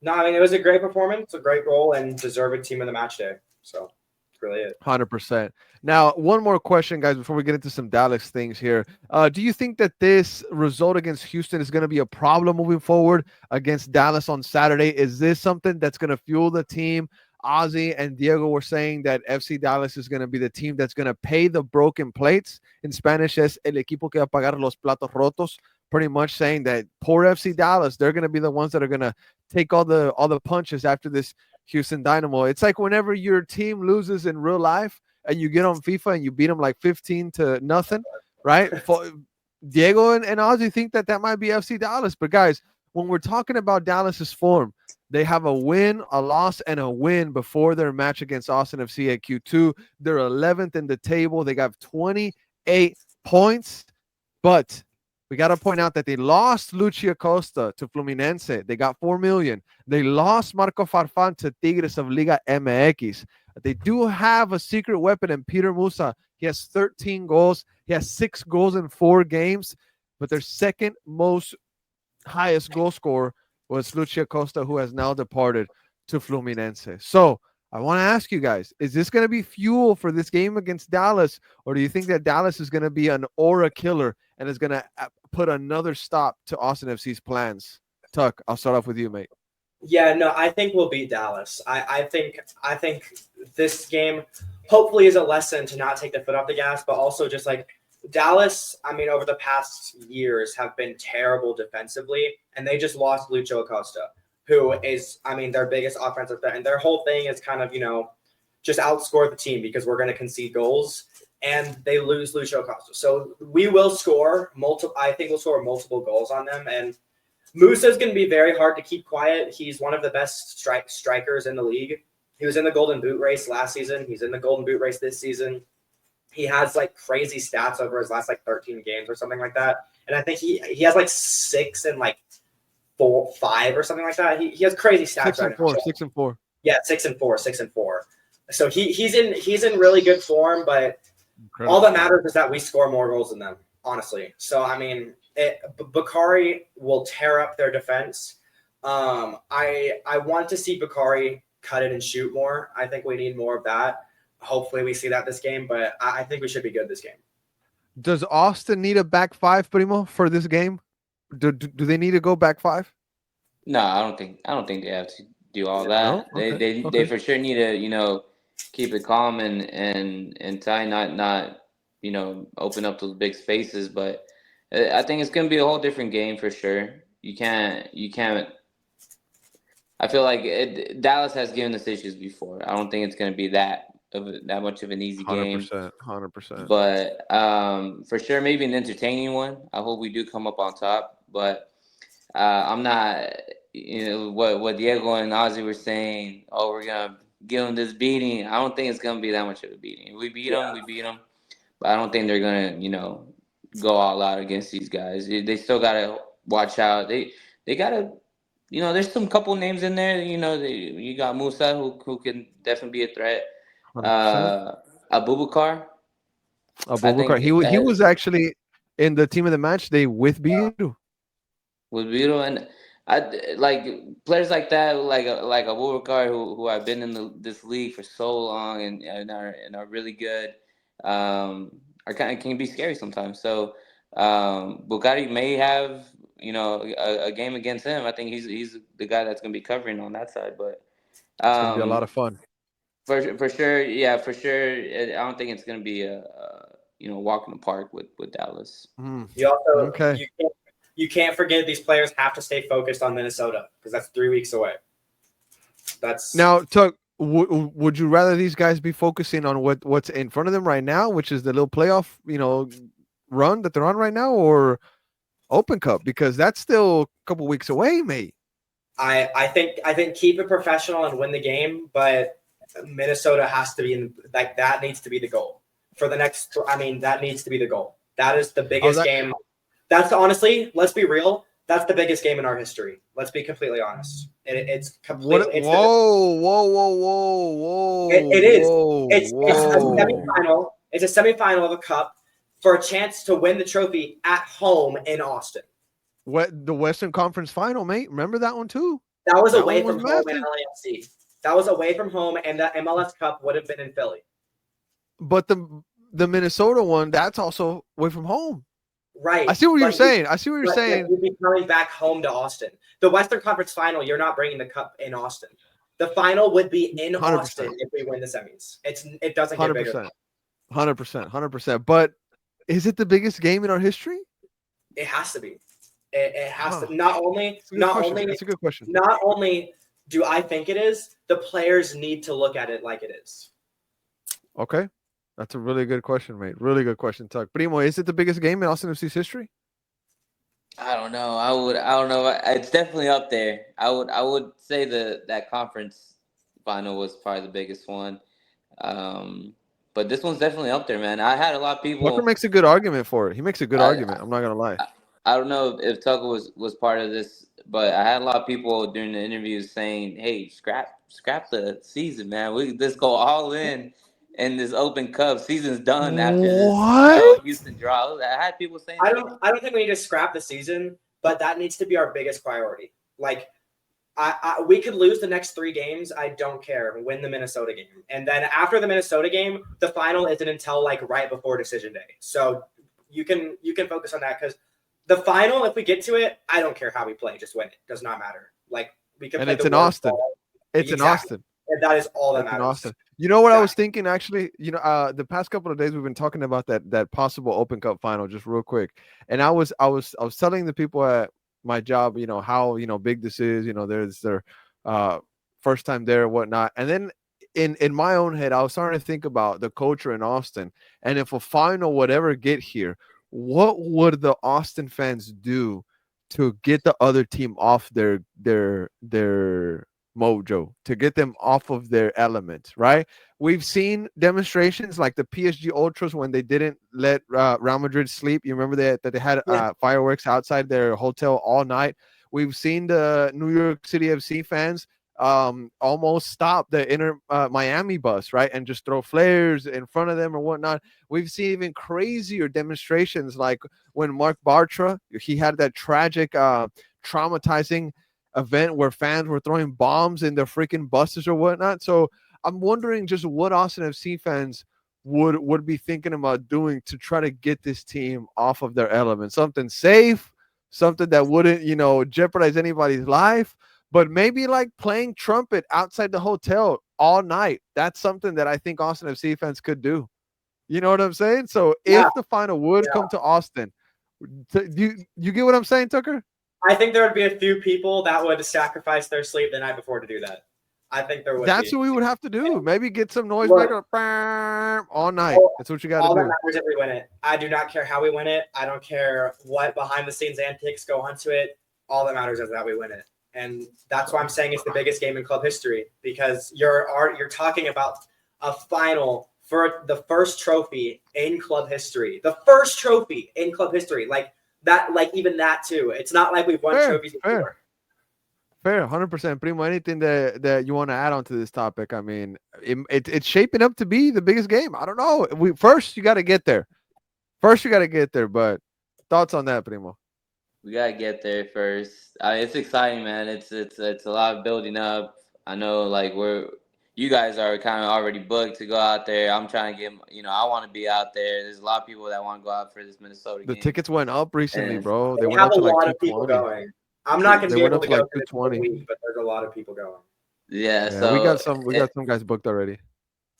No, I mean, it was a great performance, a great goal, and deserved team of the match day. So that's really it. 100%. Now, one more question, guys, before we get into some Dallas things here. Do you think that this result against Houston is going to be a problem moving forward against Dallas on Saturday? Is this something that's going to fuel the team? Ozzy and Diego were saying that FC Dallas is going to be the team that's going to pay the broken plates. In Spanish, es el equipo que va a pagar los platos rotos. Pretty much saying that poor FC Dallas, they're going to be the ones that are going to take all the punches after this Houston Dynamo. It's like whenever your team loses in real life and you get on FIFA and you beat them like 15-0, right? Diego and Ozzy think that might be FC Dallas. But guys, when we're talking about Dallas's form, they have a win, a loss, and a win before their match against Austin FC at Q2. They're 11th in the table. They got 28 points. But we got to point out that they lost Lucia Costa to Fluminense. They got 4 million. They lost Marco Farfan to Tigres of Liga MX. They do have a secret weapon in Peter Musa. He has 13 goals. He has 6 goals in 4 games. But their second most highest goal scorer was Lucia Costa, who has now departed to Fluminense. So I want to ask you guys: is this going to be fuel for this game against Dallas, or do you think that Dallas is going to be an aura killer and is going to put another stop to Austin FC's plans? Tuck, I'll start off with you, mate. Yeah, no, I think we'll beat Dallas. I think this game hopefully is a lesson to not take the foot off the gas, but also just like Dallas, I mean, over the past years have been terrible defensively, and they just lost Lucho Acosta, who is, I mean, their biggest offensive threat. And their whole thing is kind of, just outscore the team because we're going to concede goals, and they lose Lucho Acosta. So we will score multiple, I think we'll score multiple goals on them. And Musa's going to be very hard to keep quiet. He's one of the best strikers in the league. He was in the Golden Boot race last season. He's in the Golden Boot race this season. He has like crazy stats over his last like 13 games or something like that. And I think he has like 6 and like 5 or something like that. He has crazy stats 6-4, 6-4. Yeah, 6-4, 6-4. So he's in really good form, but Incredible. All that matters is that we score more goals than them, honestly. So I mean, Bakari will tear up their defense. I want to see Bakari cut it and shoot more. I think we need more of that. Hopefully we see that this game, but I think we should be good this game. Does Austin need a back five, Primo, for this game? Do they need to go back five? No, I don't think they have to do all that. No? Okay. They for sure need to keep it calm and tight, not open up those big spaces. But I think it's gonna be a whole different game for sure. You can't. I feel like Dallas has given us issues before. I don't think it's gonna be that much of an easy game. 100%. But for sure, maybe an entertaining one. I hope we do come up on top. But I'm not. What Diego and Ozzy were saying. Oh, we're gonna give them this beating. I don't think it's gonna be that much of a beating. If we beat them, we beat them. But I don't think they're gonna go all out against these guys. They still gotta watch out. They gotta. There's some couple names in there. You got Musa who can definitely be a threat. 100%. Abubakar. Abubakar. He was actually in the team of the match day with Biru. With Biru, and I like players like that, like Abubakar, who have been in this league for so long and are really good. Are can be scary sometimes. So Bugatti may have a game against him. I think he's the guy that's going to be covering on that side. But it's going to be a lot of fun. For sure, yeah, for sure. I don't think it's going to be a walk in the park with Dallas. You also you can't forget these players have to stay focused on Minnesota because that's 3 weeks away. That's now. Tuck, would you rather these guys be focusing on what's in front of them right now, which is the little playoff run that they're on right now, or Open Cup, because that's still a couple weeks away, mate? I think keep it professional and win the game, but Minnesota has to be that needs to be the goal for the next. I mean, that needs to be the goal. That is the biggest game. That's honestly, let's be real. That's the biggest game in our history. Let's be completely honest. It's completely. Whoa! It is. It's a semifinal. It's a semifinal of a cup for a chance to win the trophy at home in Austin. The Western Conference Final, mate. Remember that one too? That was away from home in LAFC. That was away from home, and the MLS Cup would have been in Philly. But the Minnesota one, that's also away from home. Right. I see what you're saying. You'd be coming back home to Austin. The Western Conference Final, you're not bringing the cup in Austin. The final would be in 100%. Austin if we win the semis. It doesn't get 100%, bigger. 100%. But is it the biggest game in our history? It has to be. It has to. Not only. That's a good question. Not only do I think it is, the players need to look at it like it is. Okay. That's a really good question, mate. Really good question, Tuck. Primo, is it the biggest game in Austin FC's history? I don't know. I don't know. It's definitely up there. I would say that conference final was probably the biggest one. But this one's definitely up there, man. I had a lot of people. Tucker makes a good argument for it. He makes a good argument. I'm not gonna lie. I don't know if Tucker was part of this, but I had a lot of people during the interviews saying, "Hey, scrap the season, man. Let's go all in this Open Cup. Season's done after this Houston draw." I had people saying, I don't think we need to scrap the season, but that needs to be our biggest priority. Like, we could lose the next 3 games. I don't care. Win the Minnesota game, and then after the Minnesota game, the final isn't until like right before decision day. So you can focus on that because the final, if we get to it, I don't care how we play. Just win it. Does not matter. Like we could And play it's the in worst Austin. ball. It's in Exactly. Austin. And that is all that It's in matters. Austin. You know what I was Exactly. thinking actually? The past couple of days we've been talking about that possible Open Cup final just real quick. And I was telling the people at my job, how, big this is, there's their uh first time there and whatnot. And then in my own head, I was starting to think about the culture in Austin. And if a final would ever get here, what would the Austin fans do to get the other team off their mojo, to get them off of their element, right? We've seen demonstrations like the PSG Ultras when they didn't let Real Madrid sleep. You remember that they had Yeah. fireworks outside their hotel all night. We've seen the New York City FC fans almost stop the inner Miami bus, right, and just throw flares in front of them or whatnot. We've seen even crazier demonstrations like when Mark Bartra, he had that tragic, traumatizing event where fans were throwing bombs in their freaking buses or whatnot. So I'm wondering just what Austin FC fans would be thinking about doing to try to get this team off of their element. Something safe, something that wouldn't, jeopardize anybody's life, but maybe like playing trumpet outside the hotel all night. That's something that I think Austin FC fans could do. You know what I'm saying? So Yeah. if the final would come to Austin, you get what I'm saying, Tucker? I think there would be a few people that would sacrifice their sleep the night before to do that. I think there would That's be. what we would have to do. Maybe get some noise Look, maker all night. all, That's what you got to all that do. matters if we win it. I do not care how we win it. I don't care what behind the scenes antics go onto it. All that matters is that we win it. And that's why I'm saying it's the biggest game in club history, because you're talking about a final for the first trophy in club history. The first trophy in club history. Like that, like even that too. It's not like we've won Fair, trophies fair, before. fair, 100%. Primo, anything that you want to add on to this topic? I mean, it's shaping up to be the biggest game. I don't know. First you got to get there. First you got to get there. But thoughts on that, Primo? We gotta get there first. It's exciting, man. It's a lot of building up. I know, like you guys are kind of already booked to go out there. I'm trying to get, I want to be out there. There's a lot of people that want to go out for this Minnesota The game, tickets went up recently, and bro. They We went have up a to like lot of people 220. going. I'm not going to They be went able up to to go like to this whole 220. week, but there's a lot of people going. yeah. Yeah, we got So some. We got some guys booked already.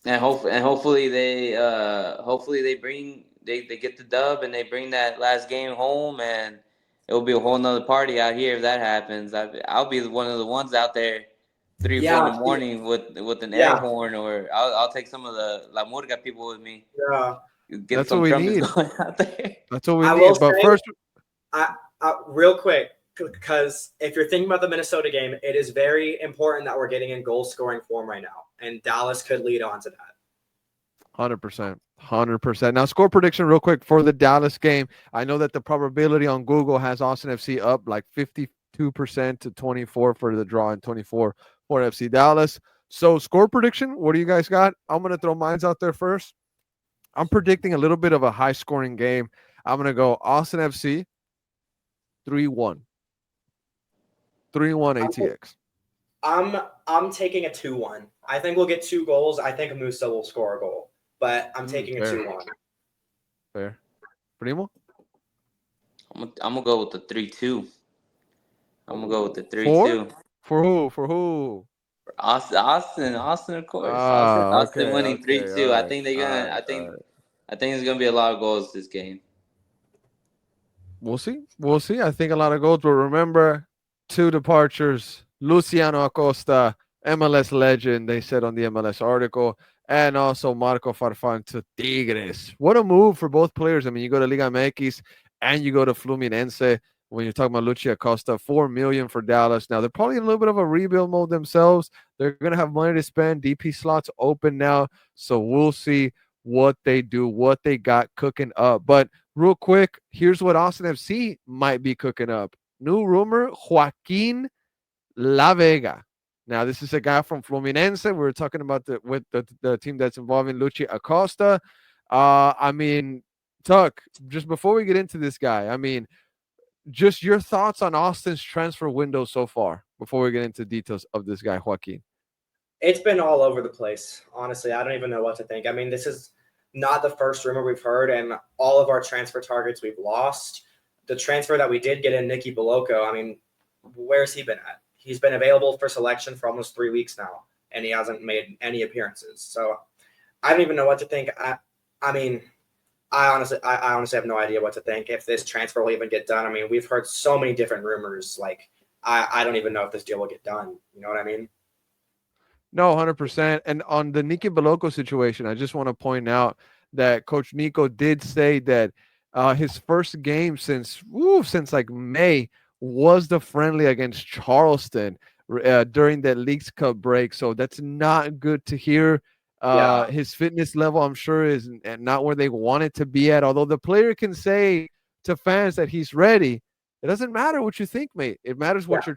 hopefully they bring they get the dub and they bring that last game home, and it'll be a whole nother party out here if that happens. I'll be one of the ones out there 3 or 4 in the Yeah, morning with an air yeah, horn, or I'll take some of the La Murga people with me. yeah. Get That's what some we trumpets need. going out there. That's what we I will need. But say, first, I, real quick, because if you're thinking about the Minnesota game, it is very important that we're getting in goal scoring form right now, and Dallas could lead on to that. 100%. 100%. Now, score prediction, real quick, for the Dallas game. I know that the probability on Google has Austin FC up like 52% to 24 for the draw and 24 for FC Dallas. So, score prediction, what do you guys got? I'm going to throw mines out there first. I'm predicting a little bit of a high scoring game. I'm going to go Austin FC 3-1. 3-1 ATX. I'm taking a 2-1. I think we'll get 2 goals. I think Musa will score a goal, but I'm taking a Fair. 2-1. Fair. Primo? I'm gonna go with the 3-2. I'm gonna go with the three Four? two. For who? For who? Austin, of course. Ah, Austin okay, winning three okay, all two. I right, think they're all gonna. right, all right. I think it's gonna be a lot of goals this game. We'll see. We'll see. I think a lot of goals. But remember, 2 departures. Luciano Acosta, MLS legend, they said on the MLS article, and also Marco Farfan to Tigres. What a move for both players. I mean, you go to Liga MX and you go to Fluminense. When you're talking about Lucia Acosta, 4 million for Dallas. Now they're probably in a little bit of a rebuild mode themselves. They're gonna have money to spend. DP slots open now, so we'll see what they do, what they got cooking up. But real quick, here's what Austin FC might be cooking up. New rumor: Joaquin La Vega. Now, this is a guy from Fluminense. We were talking about the team that's involving Luchi Acosta. I mean, Tuck, just before we get into this guy, I mean, just your thoughts on Austin's transfer window so far. before we get into details of this guy, Joaquin? It's been all over the place. Honestly, I don't even know what to think. I mean, this is not the first rumor we've heard, and all of our transfer targets we've lost. The transfer that we did get in, Nicky Boloco, I mean, where's he been at? He's been available for selection for almost 3 weeks now, and he hasn't made any appearances. So I don't even know what to think. I mean, I honestly have no idea what to think if this transfer will even get done. I mean, we've heard so many different rumors. Like, I don't even know if this deal will get done. You know what I mean? No, 100%. And on the Nicky Baloco situation, I just want to point out that Coach Nico did say that his first game since like May was the friendly against Charleston during that Leagues Cup break. So that's not good to hear. Yeah, His fitness level, I'm sure, is not where they want it to be at. Although the player can say to fans that he's ready, it doesn't matter what you think, mate. It matters yeah, what your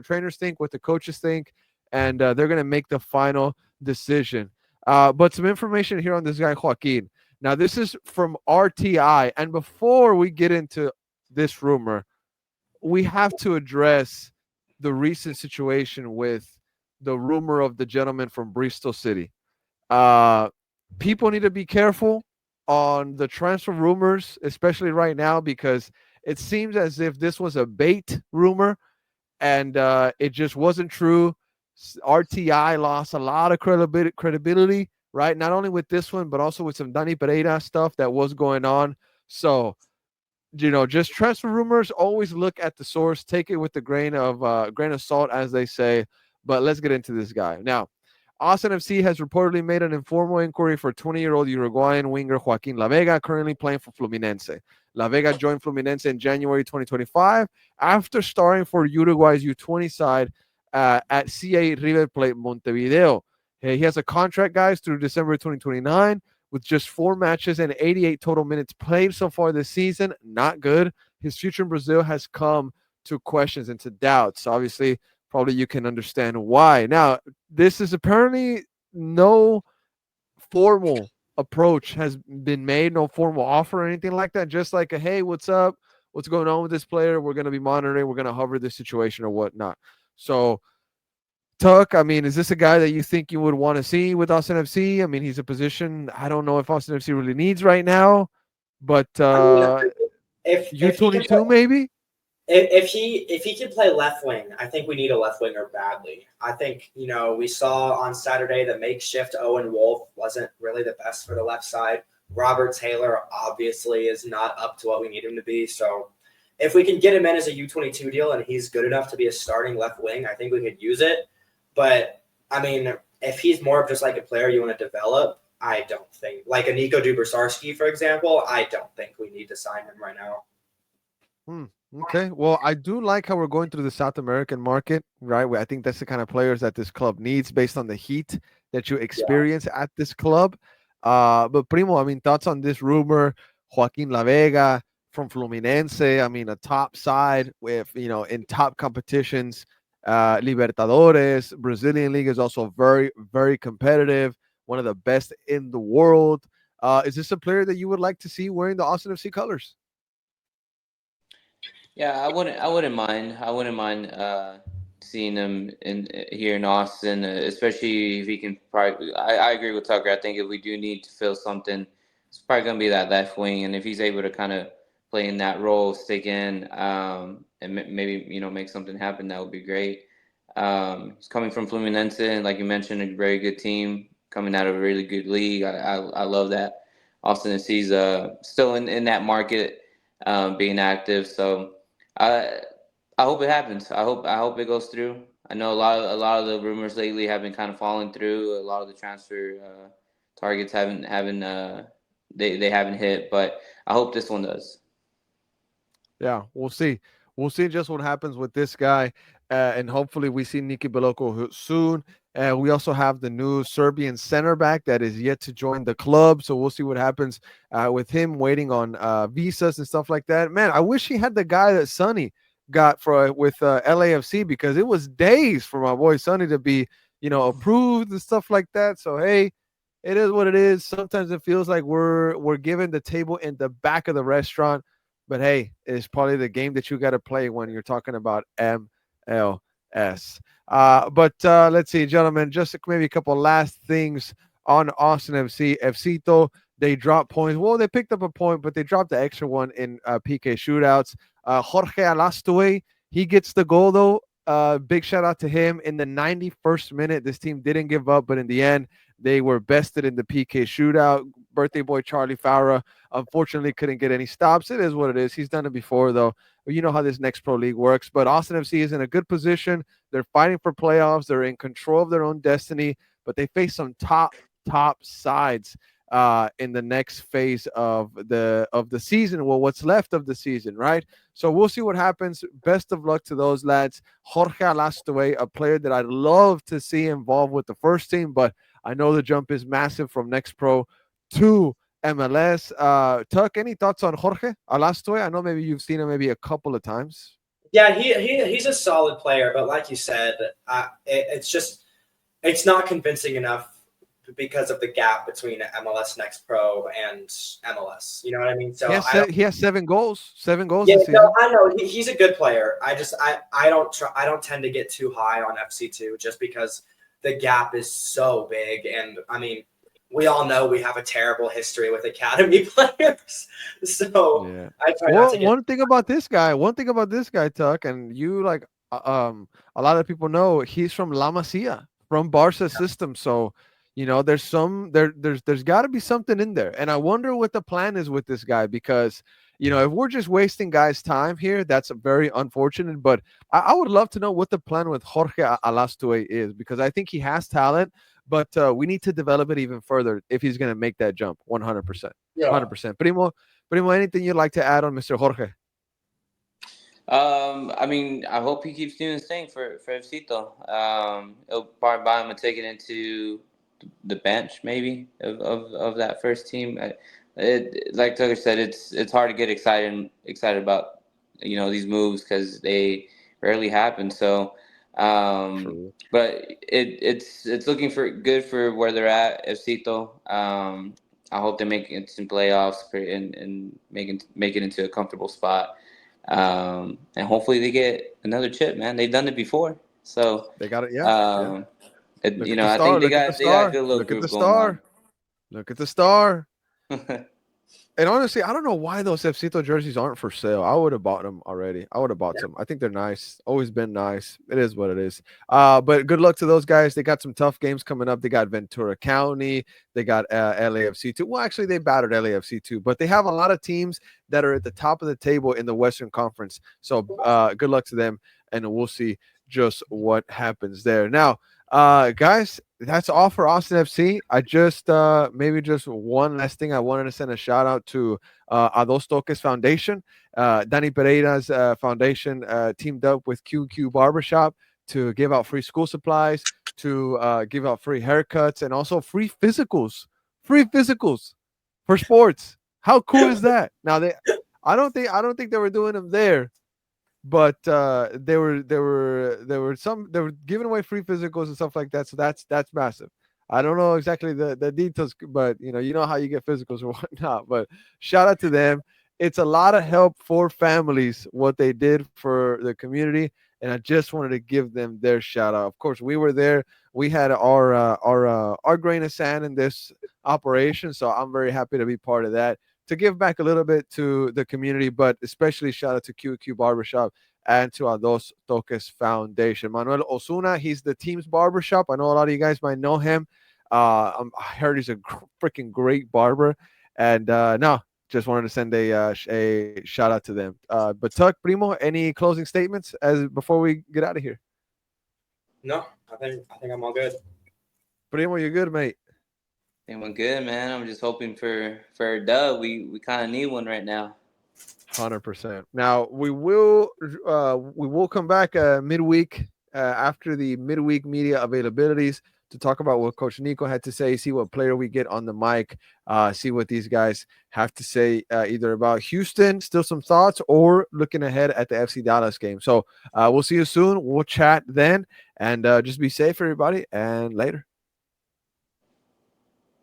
trainers think, what the coaches think, and they're going to make the final decision. But some information here on this guy, Joaquin. Now, this is from RTI. And before we get into this rumor, we have to address the recent situation with the rumor of the gentleman from Bristol City. Uh, People need to be careful on the transfer rumors, especially right now, because it seems as if this was a bait rumor and it just wasn't true. RTI lost a lot of credibility, right? Not only with this one, but also with some Danny Pereira stuff that was going on. So, just transfer rumors. Always look at the source. Take it with the grain of salt, as they say. But let's get into this guy now. Austin FC has reportedly made an informal inquiry for 20-year-old Uruguayan winger Joaquin La Vega, currently playing for Fluminense. La Vega joined Fluminense in January 2025 after starring for Uruguay's U20 side at CA River Plate Montevideo. He has a contract, guys, through December 2029 with just 4 matches and 88 total minutes played so far this season. Not good. His future in Brazil has come to questions and to doubts. Obviously, probably you can understand why. Now, this is apparently no formal approach has been made, no formal offer or anything like that. Just like a hey, what's up? What's going on with this player? We're going to be monitoring. We're going to hover this situation or whatnot. So, Tuck, I mean, is this a guy that you think you would want to see with Austin FC? I mean, he's a position I don't know if Austin FC really needs right now, but I mean, if he can U22 maybe? if he can play left wing, I think we need a left winger badly. I think we saw on Saturday the makeshift Owen Wolf wasn't really the best for the left side. Robert Taylor obviously is not up to what we need him to be. So if we can get him in as a U22 deal and he's good enough to be a starting left wing, I think we could use it. But I mean, if he's more of just like a player you want to develop, I don't think like a Nico Dubersarski, for example. I don't think we need to sign him right now. Hmm. Okay. Well, I do like how we're going through the South American market, right? I think that's the kind of players that this club needs based on the heat that you Yeah. experience at this club. But Primo, I mean, thoughts on this rumor? Joaquin La Vega from Fluminense. I mean, a top side with, in top competitions. Libertadores, Brazilian league is also very, very competitive. One of the best in the world. Is this a player that you would like to see wearing the Austin FC colors? Yeah, I wouldn't mind. I wouldn't mind seeing him in here in Austin, especially if he can. Probably, I agree with Tucker. I think if we do need to fill something, it's probably gonna be that left wing, and if he's able to kind of play in that role, stick in, and maybe make something happen, that would be great. He's coming from Fluminense, and like you mentioned, a very good team coming out of a really good league. I love that. Austin FC's still in that market, being active. So I I hope it happens. I hope it goes through. I know a lot of the rumors lately have been kind of falling through. A lot of the transfer targets haven't they haven't hit, but I hope this one does. Yeah, we'll see. We'll see just what happens with this guy, and hopefully we see Niki Beloko soon. We also have the new Serbian center back that is yet to join the club, so we'll see what happens with him waiting on visas and stuff like that. Man, I wish he had the guy that Sonny got for with LAFC because it was days for my boy Sonny to be, approved and stuff like that. So hey, it is what it is. Sometimes it feels like we're given the table in the back of the restaurant, but hey, it's probably the game that you got to play when you're talking about MLS. But let's see, gentlemen, just maybe a couple last things on Austin FC. FCito, they dropped points. Well, they picked up a point, but they dropped the extra one in PK shootouts. Jorge Alastue, he gets the goal, though. Big shout out to him in the 91st minute. This team didn't give up, but in the end, they were bested in the PK shootout. Birthday boy Charlie Fowler unfortunately couldn't get any stops. It is what it is. He's done it before, though. You know how this next pro league works. But Austin FC is in a good position. They're fighting for playoffs. They're in control of their own destiny, but they face some top sides in the next phase of the season. Well, what's left of the season, right? So we'll see what happens. Best of luck to those lads. Jorge Alastue, a player that I'd love to see involved with the first team, but I know the jump is massive from next pro to MLS. Tuck, any thoughts on Jorge Alastue? I know maybe you've seen him maybe a couple of times. Yeah, he's a solid player, but like you said, it's just it's not convincing enough because of the gap between MLS Next Pro and MLS. You know what I mean? So He has 7 goals. 7 goals yeah, this season. no, I know he's a good player. I don't tend to get too high on FC2 just because the gap is so big, and I mean, we all know we have a terrible history with academy players. So Yeah. I try not Well, to get. one thing about this guy, Tuck, and you like a lot of people know he's from La Masia, from Barca system. So, there's there's got to be something in there. And I wonder what the plan is with this guy because, if we're just wasting guys' time here, that's very unfortunate. But I would love to know what the plan with Jorge Alastue is because I think he has talent, but we need to develop it even further if he's going to make that jump 100%. Yeah. 100%. Primo, anything you'd like to add on Mr. Jorge? I mean, I hope he keeps doing the same for Fcito. It'll probably buy him a ticket into the bench, maybe of that first team. Like Tucker said, it's hard to get excited about these moves because they rarely happen. So, True. but it's looking for good for where they're at, Fcito. I hope they make it some playoffs and make it into a comfortable spot. And hopefully they get another chip, man. They've done it before, so They got it. Yeah. Yeah. um, Look at the I think star. they Look at the got a star. good little Look at the group going on. star. Look at the star. And honestly, I don't know why those Fcito jerseys aren't for sale. I would have bought them already. I would have bought Yeah. some. I think they're nice. Always been nice. It is what it is. But good luck to those guys. They got some tough games coming up. They got Ventura County. They got LAFC too. Well, actually, they battered LAFC too. But they have a lot of teams that are at the top of the table in the Western Conference. So good luck to them, and we'll see just what happens there. Now, guys, that's all for Austin FC. I just maybe just one last thing. I wanted to send a shout out to Ados Toques Foundation. Danny Pereira's foundation teamed up with QQ Barbershop to give out free school supplies, to give out free haircuts, and also free physicals. Free physicals for sports. How cool is that? Now I don't think they were doing them there, but they were giving away free physicals and stuff like that. So that's massive. I don't know exactly the details, but you know how you get physicals or whatnot. But shout out to them. It's a lot of help for families what they did for the community, and I just wanted to give them their shout out. Of course, we were there. We had our grain of sand in this operation, so I'm very happy to be part of that to give back a little bit to the community, but especially shout out to QQ Barbershop and to our Dos Toques Foundation. Manuel Osuna, he's the team's barbershop. I know a lot of you guys might know him. I heard he's a freaking great barber. And no, just wanted to send a shout out to them. But Tuck, Primo, any closing statements as before we get out of here? No, I think I'm all good. Primo, you're good, mate. Anyone good, man? I'm just hoping for a dub. We kind of need one right now. 100%. Now we will come back midweek after the midweek media availabilities to talk about what Coach Nico had to say, see what player we get on the mic, see what these guys have to say either about Houston, still some thoughts, or looking ahead at the FC Dallas game. So we'll see you soon. We'll chat then, and just be safe, everybody, and later.